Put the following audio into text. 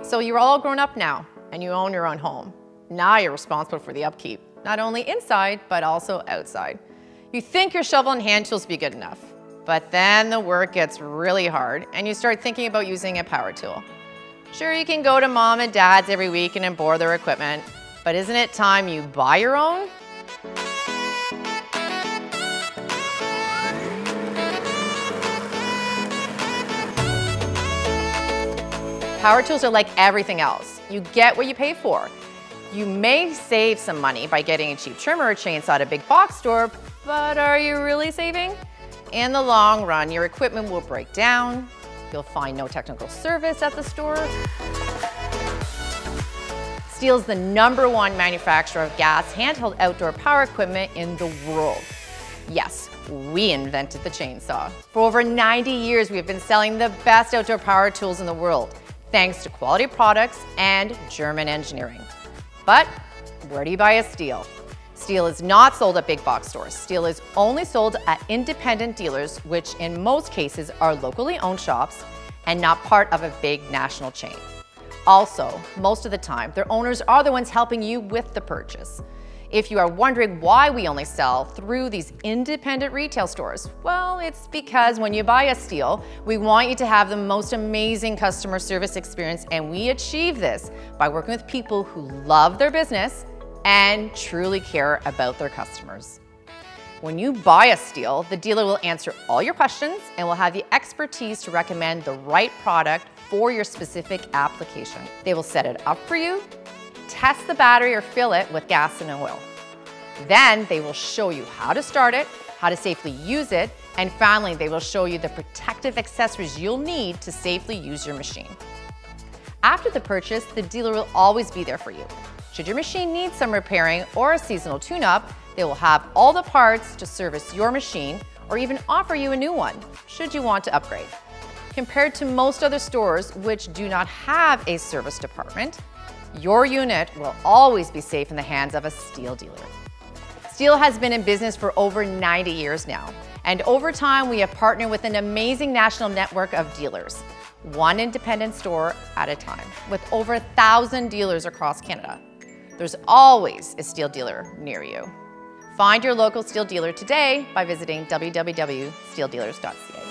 So you're all grown up now and you own your own home. Now you're responsible for the upkeep, not only inside, but also outside. You think your shovel and hand tools be good enough, but then the work gets really hard and you start thinking about using a power tool. Sure, you can go to mom and dad's every weekend and borrow their equipment, but isn't it time you buy your own? Power tools are like everything else. You get what you pay for. You may save some money by getting a cheap trimmer or chainsaw at a big box store, but are you really saving? In the long run, your equipment will break down. You'll find no technical service at the store. STIHL is the #1 manufacturer of gas handheld outdoor power equipment in the world. Yes, we invented the chainsaw. For over 90 years, we have been selling the best outdoor power tools in the world, thanks to quality products and German engineering. But where do you buy a STIHL? STIHL is not sold at big box stores. STIHL is only sold at independent dealers, which in most cases are locally owned shops and not part of a big national chain. Also, most of the time, their owners are the ones helping you with the purchase. If you are wondering why we only sell through these independent retail stores, well, it's because when you buy a STIHL, we want you to have the most amazing customer service experience, and we achieve this by working with people who love their business and truly care about their customers. When you buy a STIHL, the dealer will answer all your questions and will have the expertise to recommend the right product for your specific application. They will set it up for you, test the battery or fill it with gas and oil. Then they will show you how to start it, how to safely use it, and finally they will show you the protective accessories you'll need to safely use your machine. After the purchase, the dealer will always be there for you. Should your machine need some repairing or a seasonal tune-up, they will have all the parts to service your machine or even offer you a new one, should you want to upgrade. Compared to most other stores which do not have a service department, your unit will always be safe in the hands of a STIHL dealer. STIHL has been in business for over 90 years now, and over time we have partnered with an amazing national network of dealers, one independent store at a time, with over 1,000 dealers across Canada. There's always a STIHL dealer near you. Find your local STIHL dealer today by visiting www.stihldealers.ca.